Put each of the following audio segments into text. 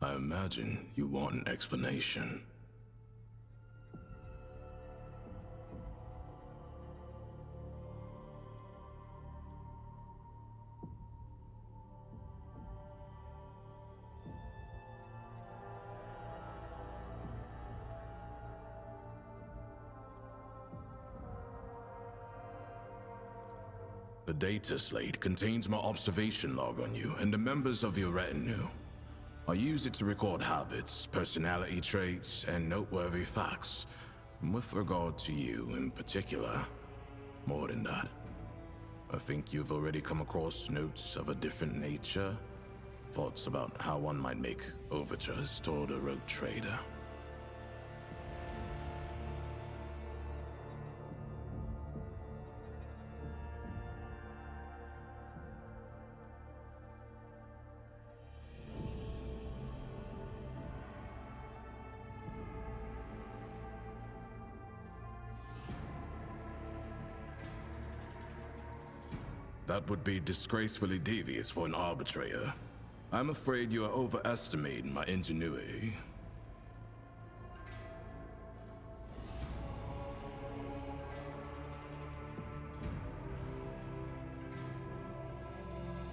I imagine you want an explanation. The data slate contains my observation log on you and the members of your retinue. I use it to record habits, personality traits, and noteworthy facts. With regard to you in particular, more than that, I think you've already come across notes of a different nature. Thoughts about how one might make overtures toward a rogue trader. That would be disgracefully devious for an arbitrator. I'm afraid you are overestimating my ingenuity.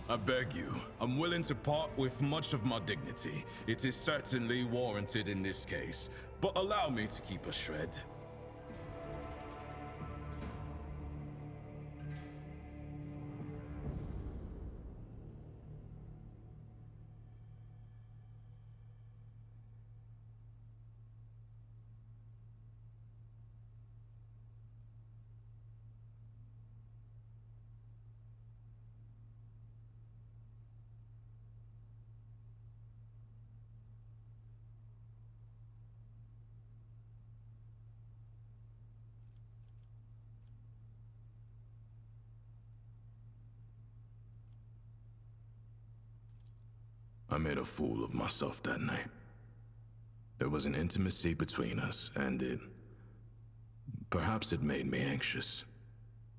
I beg you, I'm willing to part with much of my dignity. It is certainly warranted in this case, but allow me to keep a shred. I made a fool of myself that night. There was an intimacy between us, and perhaps it made me anxious.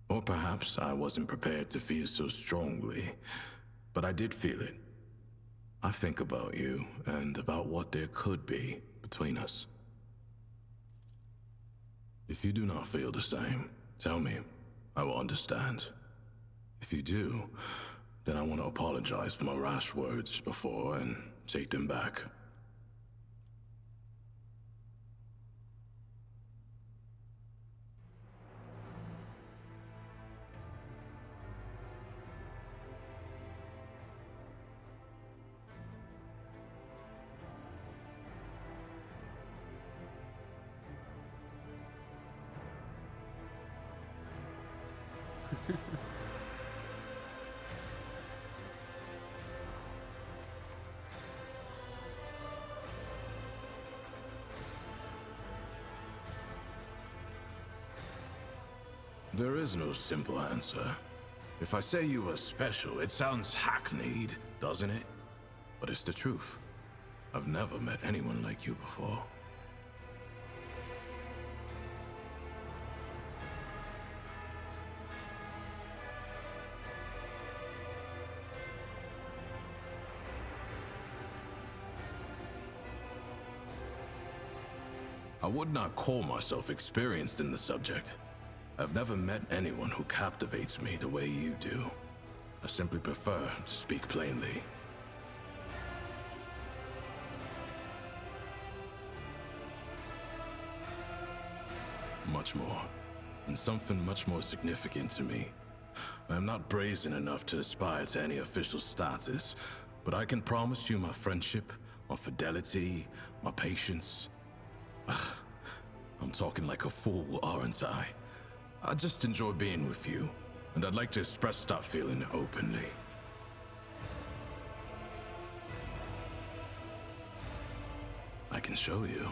Or perhaps I wasn't prepared to feel so strongly, but I did feel it. I think about you, and about what there could be between us. If you do not feel the same, tell me. I will understand. If you do, then I want to apologize for my rash words before and take them back. There is no simple answer. If I say you were special, it sounds hackneyed, doesn't it? But it's the truth. I've never met anyone like you before. I would not call myself experienced in the subject. I've never met anyone who captivates me the way you do. I simply prefer to speak plainly. Much more, and something much more significant to me. I am not brazen enough to aspire to any official status, but I can promise you my friendship, my fidelity, my patience. I'm talking like a fool, aren't I? I just enjoy being with you, and I'd like to express that feeling openly. I can show you.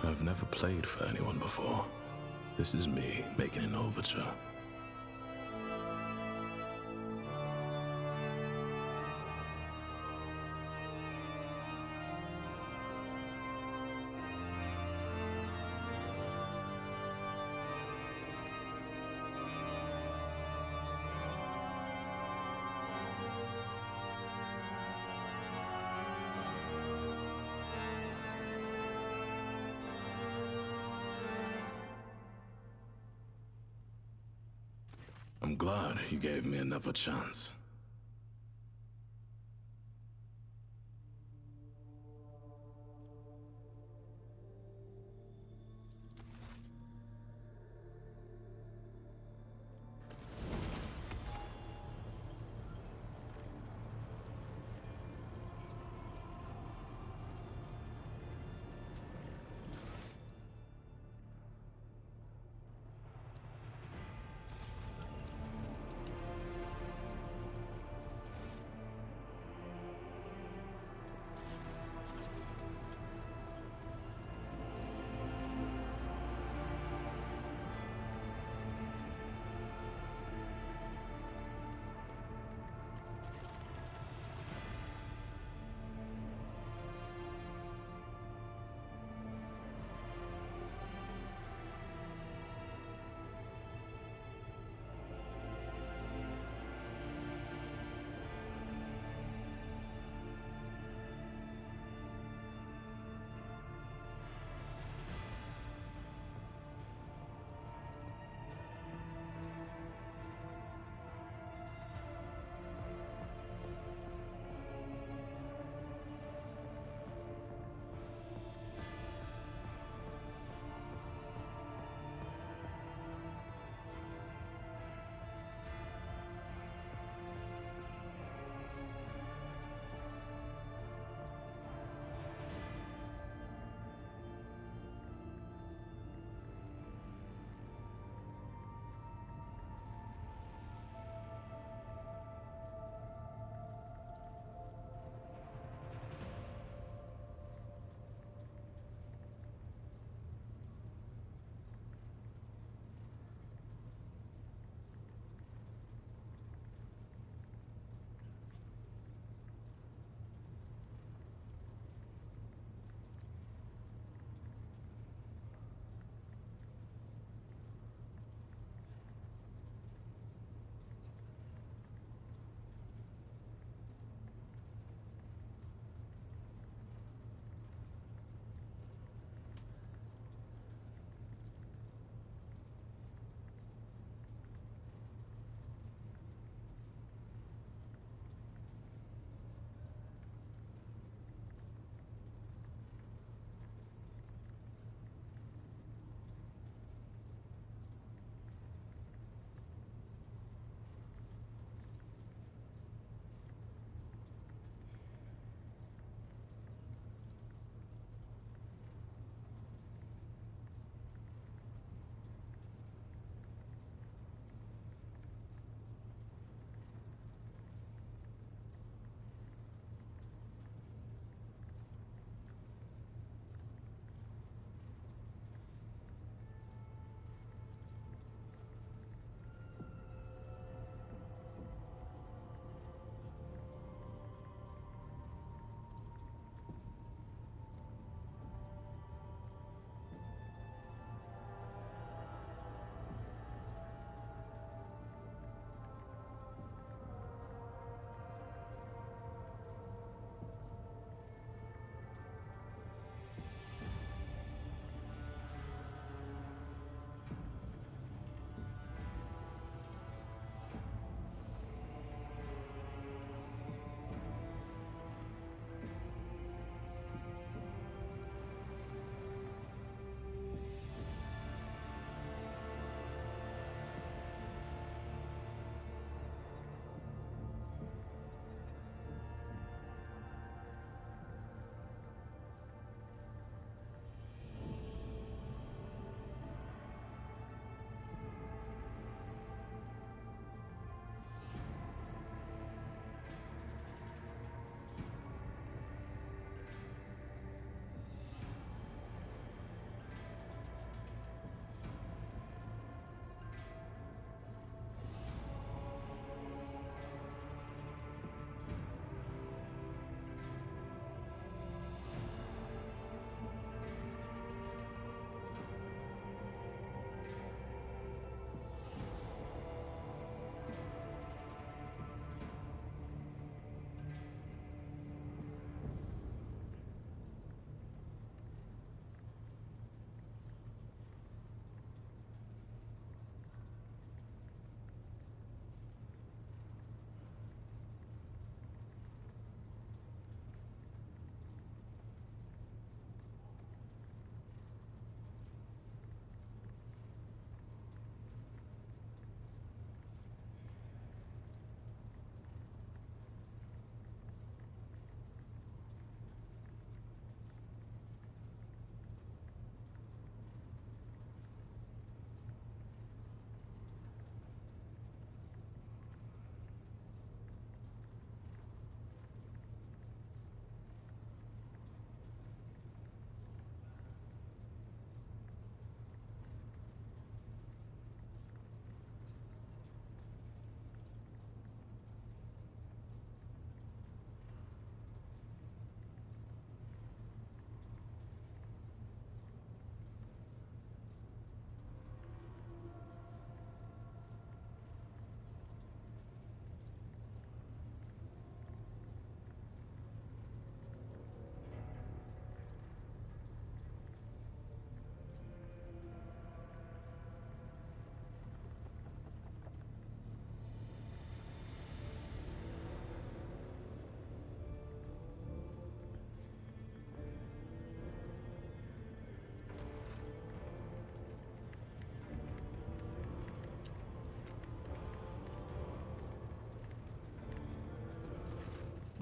I've never played for anyone before. This is me making an overture. I'm glad you gave me another chance.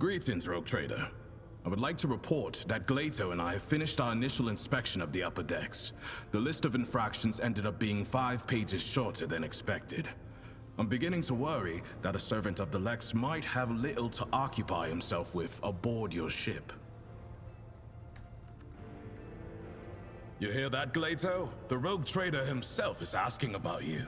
Greetings, Rogue Trader. I would like to report that Glato and I have finished our initial inspection of the upper decks. The list of infractions ended up being 5 pages shorter than expected. I'm beginning to worry that a servant of the Lex might have little to occupy himself with aboard your ship. You hear that, Glato? The Rogue Trader himself is asking about you.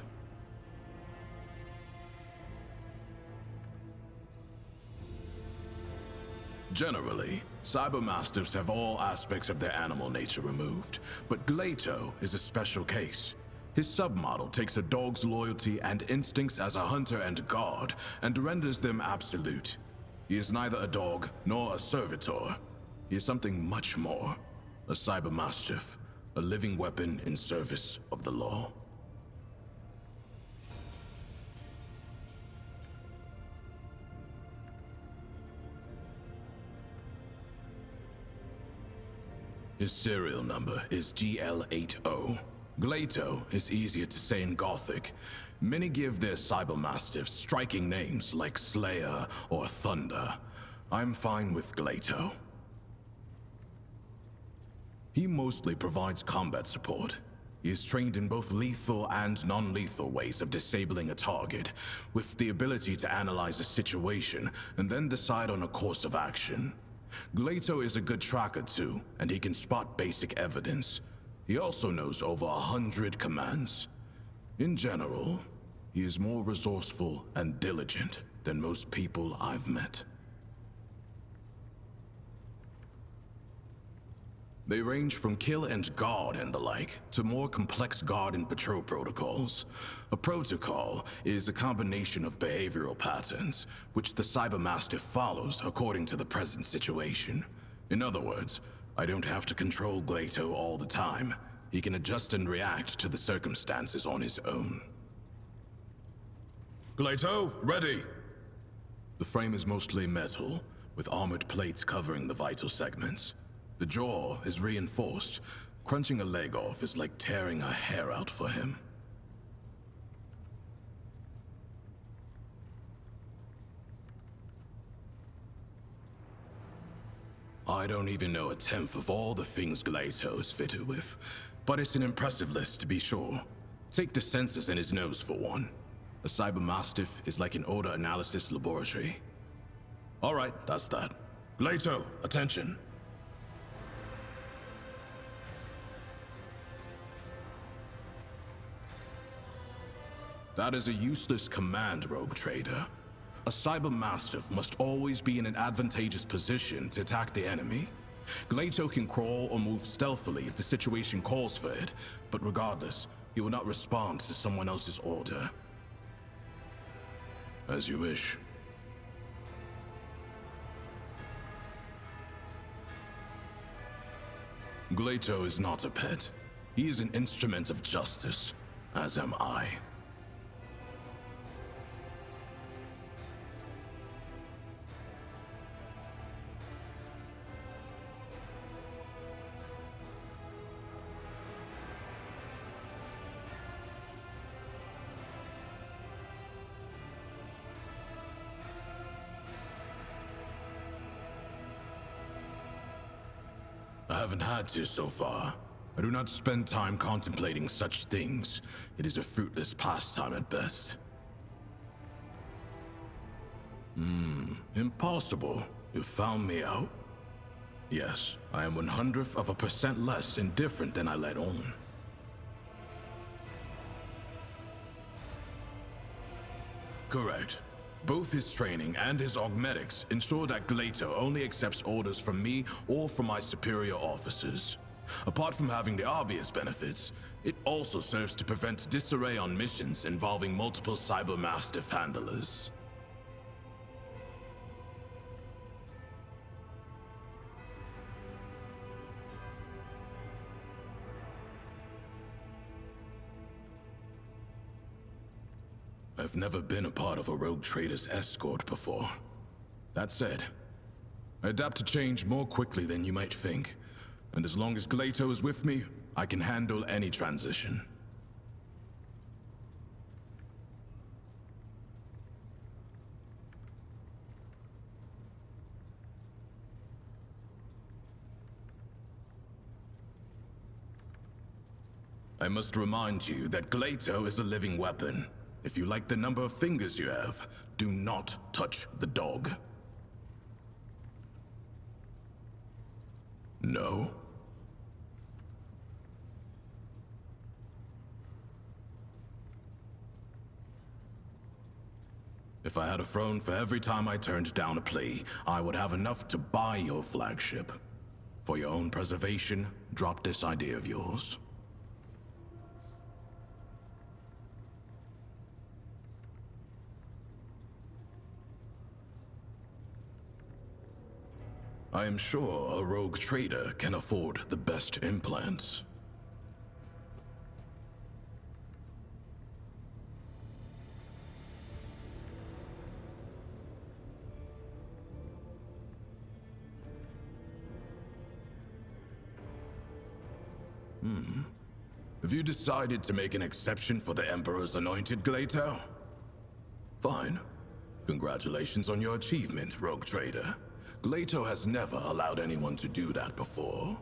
Generally, cybermastiffs have all aspects of their animal nature removed, but Glato is a special case. His submodel takes a dog's loyalty and instincts as a hunter and guard, and renders them absolute. He is neither a dog nor a servitor. He is something much more. A cybermastiff, a living weapon in service of the law. His serial number is GL80. Glato is easier to say in Gothic. Many give their cybermastiffs striking names like Slayer or Thunder. I'm fine with Glato. He mostly provides combat support. He is trained in both lethal and non-lethal ways of disabling a target, with the ability to analyze a situation and then decide on a course of action. Glato is a good tracker too, and he can spot basic evidence. He also knows over 100 commands. In general, he is more resourceful and diligent than most people I've met. They range from kill and guard and the like, to more complex guard and patrol protocols. A protocol is a combination of behavioral patterns, which the Cybermastiff follows according to the present situation. In other words, I don't have to control Glato all the time. He can adjust and react to the circumstances on his own. Glato, ready! The frame is mostly metal, with armored plates covering the vital segments. The jaw is reinforced. Crunching a leg off is like tearing a hair out for him. I don't even know a tenth of all the things Glato is fitted with, but it's an impressive list to be sure. Take the sensors in his nose for one. A cybermastiff is like an odor analysis laboratory. All right, that's that. Glato, attention. That is a useless command, Rogue Trader. A cybermastiff must always be in an advantageous position to attack the enemy. Glato can crawl or move stealthily if the situation calls for it, but regardless, he will not respond to someone else's order. As you wish. Glato is not a pet. He is an instrument of justice, as am I. I haven't had to so far. I do not spend time contemplating such things. It is a fruitless pastime at best. Impossible. You found me out? Yes, I am 1/100% less indifferent than I let on. Correct. Both his training and his augmetics ensure that Glato only accepts orders from me or from my superior officers. Apart from having the obvious benefits, it also serves to prevent disarray on missions involving multiple cybermastiff handlers. I've never been a part of a rogue trader's escort before. That said, I adapt to change more quickly than you might think. And as long as Glato is with me, I can handle any transition. I must remind you that Glato is a living weapon. If you like the number of fingers you have, do not touch the dog. No? If I had a throne for every time I turned down a plea, I would have enough to buy your flagship. For your own preservation, drop this idea of yours. I am sure a rogue trader can afford the best implants. Have you decided to make an exception for the Emperor's anointed, Glato? Fine. Congratulations on your achievement, rogue trader. Glato has never allowed anyone to do that before.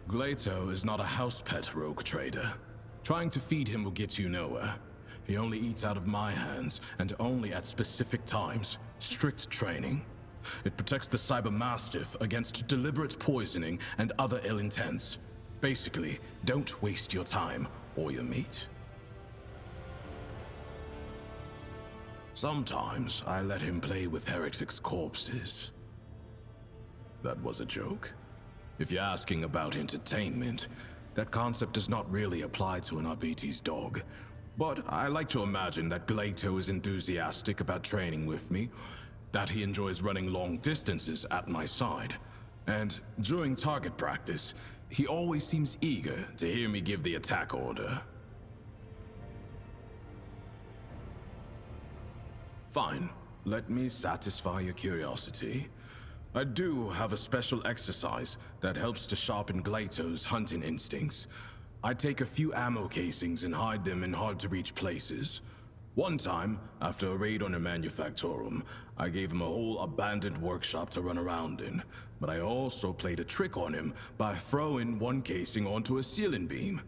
Glato is not a house pet, rogue trader. Trying to feed him will get you nowhere. He only eats out of my hands, and only at specific times. Strict training. It protects the Cyber Mastiff against deliberate poisoning and other ill intents. Basically, don't waste your time or your meat. Sometimes I let him play with heretics' corpses. That was a joke. If you're asking about entertainment, that concept does not really apply to an Arbite's dog. But I like to imagine that Glato is enthusiastic about training with me, that he enjoys running long distances at my side, and during target practice, he always seems eager to hear me give the attack order. Fine, let me satisfy your curiosity. I do have a special exercise that helps to sharpen Glato's hunting instincts. I take a few ammo casings and hide them in hard-to-reach places. One time, after a raid on a manufactorum, I gave him a whole abandoned workshop to run around in. But I also played a trick on him by throwing one casing onto a ceiling beam.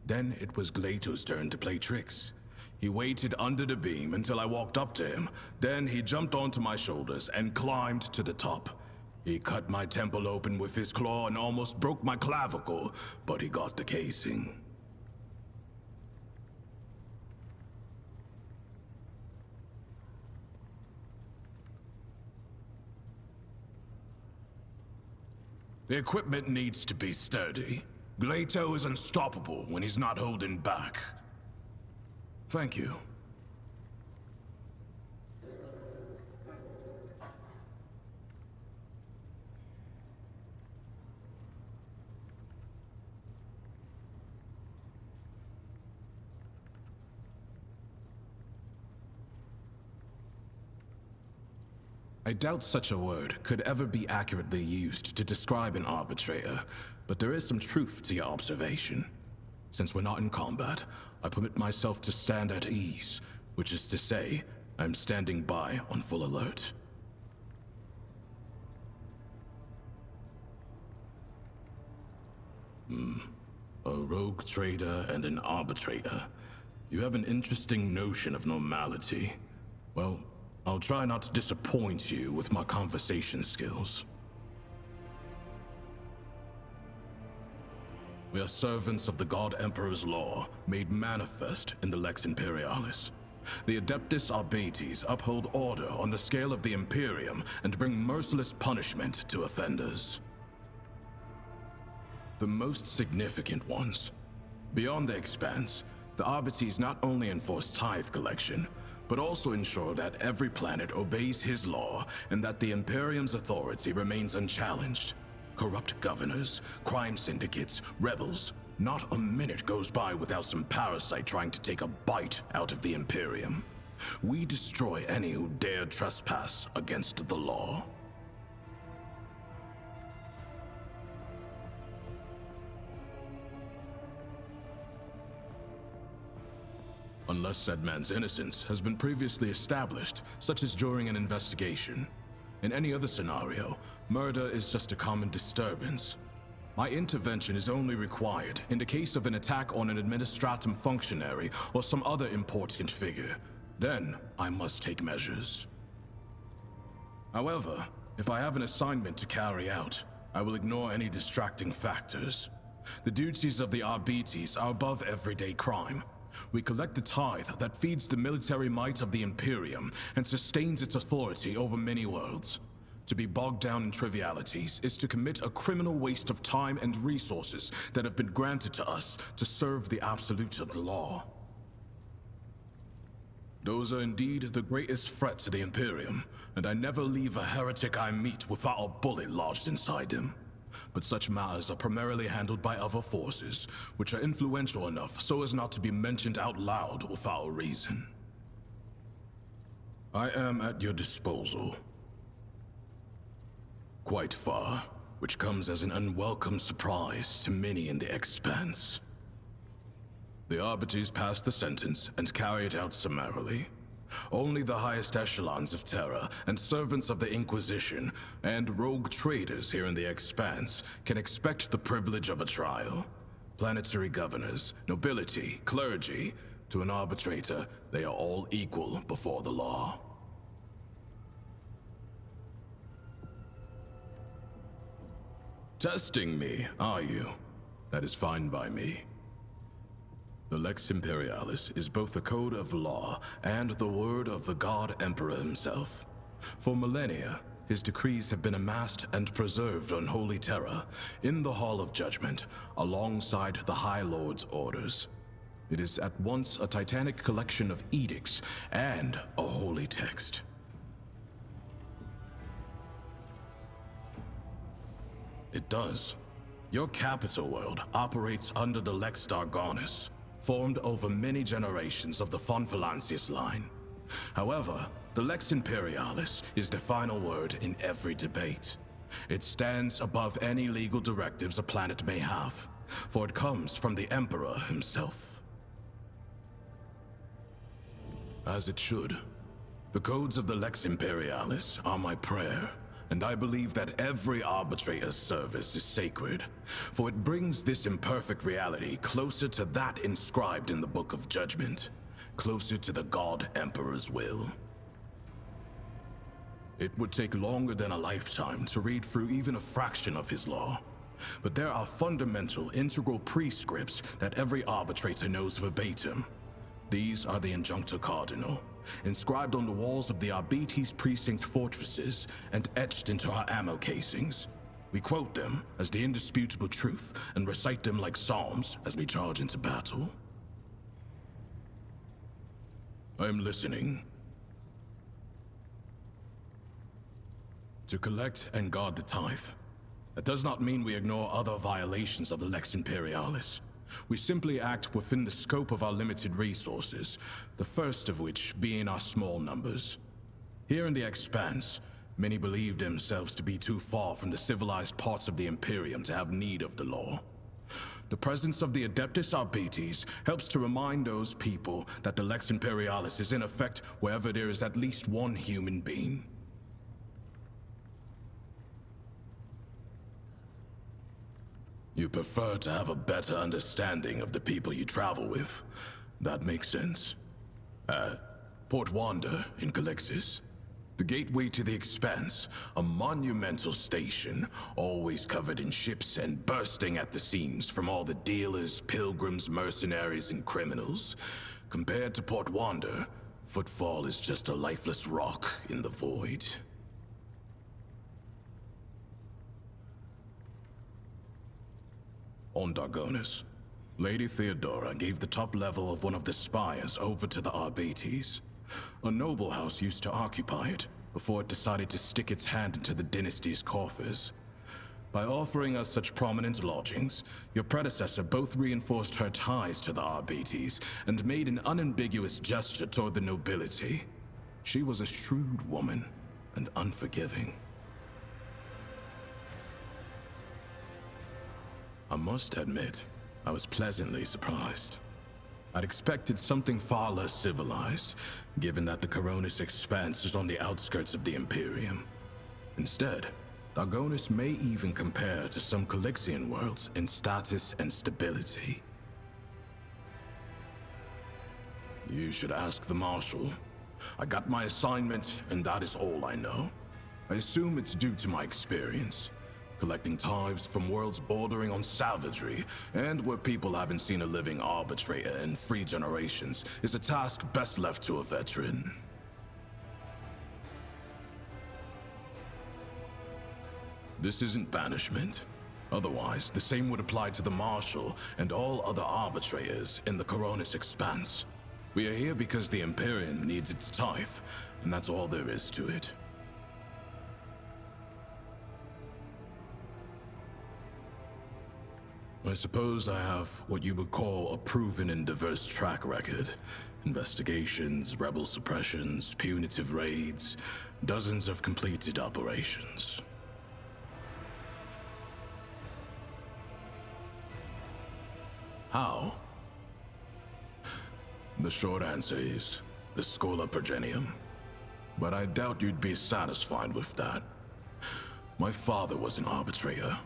Then it was Glato's turn to play tricks. He waited under the beam until I walked up to him. Then he jumped onto my shoulders and climbed to the top. He cut my temple open with his claw and almost broke my clavicle, but he got the casing. The equipment needs to be sturdy. Glato is unstoppable when he's not holding back. Thank you. I doubt such a word could ever be accurately used to describe an arbitrator, but there is some truth to your observation. Since we're not in combat, I permit myself to stand at ease, which is to say, I'm standing by on full alert. A rogue trader and an arbitrator. You have an interesting notion of normality. Well, I'll try not to disappoint you with my conversation skills. We are servants of the God Emperor's law, made manifest in the Lex Imperialis. The Adeptus Arbites uphold order on the scale of the Imperium and bring merciless punishment to offenders. The most significant ones. Beyond the Expanse, the Arbites not only enforce tithe collection, but also ensure that every planet obeys his law and that the Imperium's authority remains unchallenged. Corrupt governors, crime syndicates, rebels. Not a minute goes by without some parasite trying to take a bite out of the Imperium. We destroy any who dare trespass against the law. unless said man's innocence has been previously established, such as during an investigation. In any other scenario, murder is just a common disturbance. My intervention is only required in the case of an attack on an administratum functionary or some other important figure. Then, I must take measures. However, if I have an assignment to carry out, I will ignore any distracting factors. The duties of the Arbites are above everyday crime. We collect the tithe that feeds the military might of the Imperium and sustains its authority over many worlds. To be bogged down in trivialities is to commit a criminal waste of time and resources that have been granted to us to serve the absolute of the law. Those are indeed the greatest threat to the Imperium, and I never leave a heretic I meet without a bullet lodged inside him. But such matters are primarily handled by other forces, which are influential enough so as not to be mentioned out loud without a reason. I am at your disposal. Quite far, which comes as an unwelcome surprise to many in the Expanse. The Arbites passed the sentence and carried it out summarily. Only the highest echelons of Terra and servants of the Inquisition and rogue traders here in the Expanse can expect the privilege of a trial. Planetary governors, nobility, clergy, to an arbitrator, they are all equal before the law. Testing me, are you? That is fine by me. The Lex Imperialis is both the code of law and the word of the God Emperor himself. For millennia, his decrees have been amassed and preserved on Holy Terra, in the Hall of Judgment, alongside the High Lord's orders. It is at once a titanic collection of edicts and a holy text. It does. Your capital world operates under the Lex Dargonus, formed over many generations of the Von Valancius line. However, the Lex Imperialis is the final word in every debate. It stands above any legal directives a planet may have, for it comes from the Emperor himself. As it should. The codes of the Lex Imperialis are my prayer, and I believe that every arbitrator's service is sacred, for it brings this imperfect reality closer to that inscribed in the Book of Judgment, closer to the God Emperor's will. It would take longer than a lifetime to read through even a fraction of his law, but there are fundamental, integral prescripts that every arbitrator knows verbatim. These are the Injuncta Cardinal, inscribed on the walls of the Arbites precinct fortresses and etched into our ammo casings. We quote them as the indisputable truth and recite them like psalms as we charge into battle. I am listening. To collect and guard the tithe. That does not mean we ignore other violations of the Lex Imperialis. We simply act within the scope of our limited resources, the first of which being our small numbers. Here in the Expanse, many believe themselves to be too far from the civilized parts of the Imperium to have need of the law. The presence of the Adeptus Arbites helps to remind those people that the Lex Imperialis is in effect wherever there is at least one human being. You prefer to have a better understanding of the people you travel with. That makes sense. Port Wander in Calixis. The gateway to the Expanse, a monumental station, always covered in ships and bursting at the seams from all the dealers, pilgrims, mercenaries, and criminals. Compared to Port Wander, Footfall is just a lifeless rock in the void. On Dargonus, Lady Theodora gave the top level of one of the spires over to the Arbites. A noble house used to occupy it, before it decided to stick its hand into the dynasty's coffers. By offering us such prominent lodgings, your predecessor both reinforced her ties to the Arbites and made an unambiguous gesture toward the nobility. She was a shrewd woman and unforgiving. I must admit, I was pleasantly surprised. I'd expected something far less civilized, given that the Coronis Expanse is on the outskirts of the Imperium. Instead, Dargonis may even compare to some Calixian worlds in status and stability. You should ask the Marshal. I got my assignment, and that is all I know. I assume it's due to my experience. Collecting tithes from worlds bordering on savagery, and where people haven't seen a living arbitrator in 3 generations, is a task best left to a veteran. This isn't banishment. Otherwise, the same would apply to the Marshal and all other arbitrators in the Coronis Expanse. We are here because the Imperium needs its tithe, and that's all there is to it. I suppose I have what you would call a proven and diverse track record. Investigations, rebel suppressions, punitive raids, dozens of completed operations. How? The short answer is the Schola Progenium. But I doubt you'd be satisfied with that. My father was an arbitrator,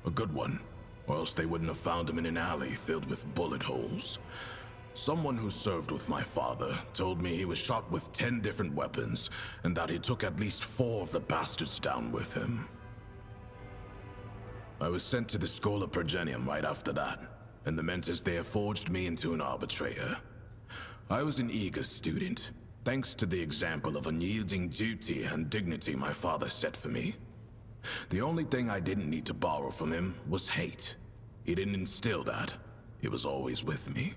a good one, or else they wouldn't have found him in an alley filled with bullet holes. Someone who served with my father told me he was shot with 10 different weapons, and that he took at least 4 of the bastards down with him. I was sent to the Schola Progenium right after that, and the mentors there forged me into an arbitrator. I was an eager student, thanks to the example of unyielding duty and dignity my father set for me. The only thing I didn't need to borrow from him was hate. He didn't instill that. It was always with me.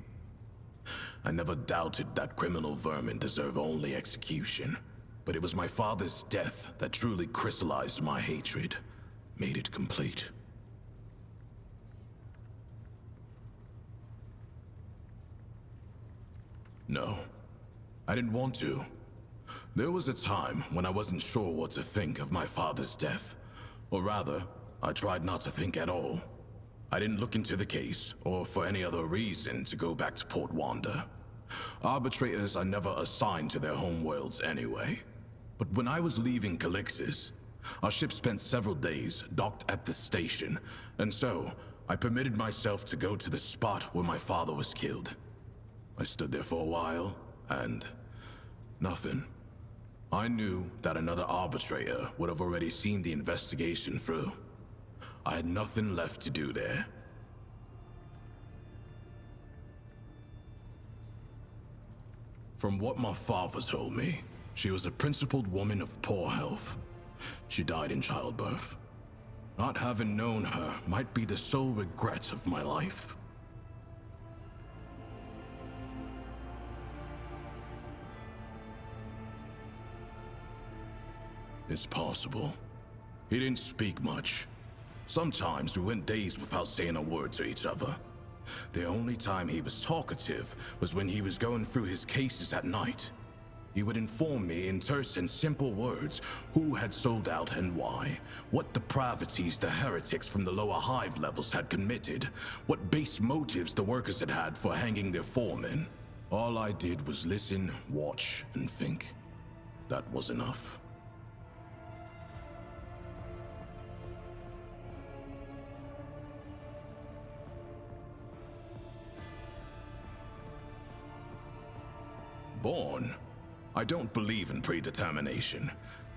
I never doubted that criminal vermin deserve only execution, but it was my father's death that truly crystallized my hatred, made it complete. No, I didn't want to. There was a time when I wasn't sure what to think of my father's death. Or rather, I tried not to think at all. I didn't look into the case, or for any other reason, to go back to Port Wander. Arbitrators are never assigned to their homeworlds anyway. But when I was leaving Calixis, our ship spent several days docked at the station, and so I permitted myself to go to the spot where my father was killed. I stood there for a while, and nothing. I knew that another arbitrator would have already seen the investigation through. I had nothing left to do there. From what my father told me, she was a principled woman of poor health. She died in childbirth. Not having known her might be the sole regret of my life. It's possible. He didn't speak much. Sometimes we went days without saying a word to each other. The only time he was talkative was when he was going through his cases at night. He would inform me in terse and simple words who had sold out and why, what depravities the heretics from the lower hive levels had committed, what base motives the workers had had for hanging their foremen. All I did was listen, watch, and think. That was enough. Born? I don't believe in predetermination,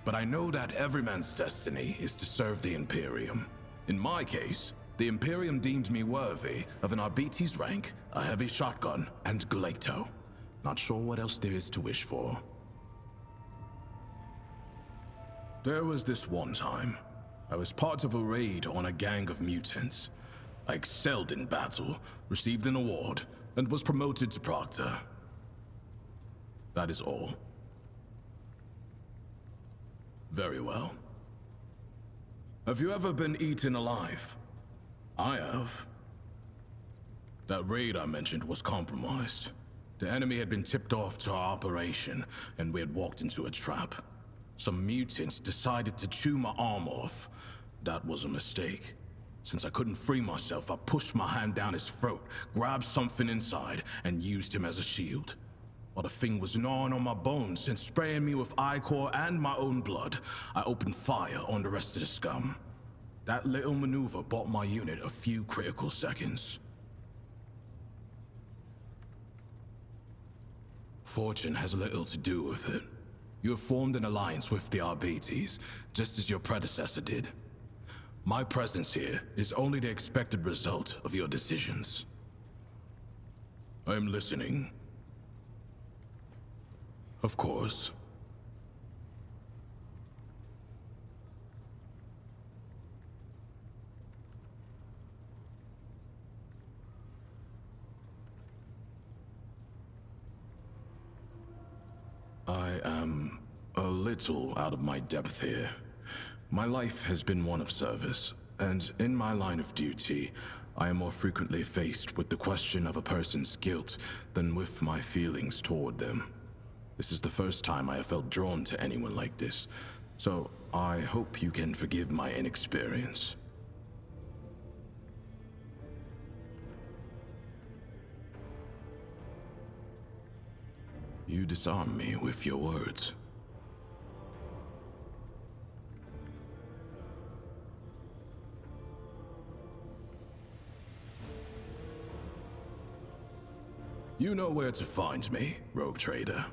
but I know that every man's destiny is to serve the Imperium. In my case, the Imperium deemed me worthy of an Arbites rank, a heavy shotgun, and Gleito. Not sure what else there is to wish for. There was this one time. I was part of a raid on a gang of mutants. I excelled in battle, received an award, and was promoted to Proctor. That is all. Very well. Have you ever been eaten alive? I have. That raid I mentioned was compromised. The enemy had been tipped off to our operation, and we had walked into a trap. Some mutants decided to chew my arm off. That was a mistake. Since I couldn't free myself, I pushed my hand down his throat, grabbed something inside, and used him as a shield. While the thing was gnawing on my bones and spraying me with ichor and my own blood, I opened fire on the rest of the scum. That little maneuver bought my unit a few critical seconds. Fortune has little to do with it. You have formed an alliance with the Arbates, just as your predecessor did. My presence here is only the expected result of your decisions. I am listening. Of course. I am a little out of my depth here. My life has been one of service, and in my line of duty, I am more frequently faced with the question of a person's guilt than with my feelings toward them. This is the first time I have felt drawn to anyone like this, so I hope you can forgive my inexperience. You disarm me with your words. You know where to find me, rogue trader.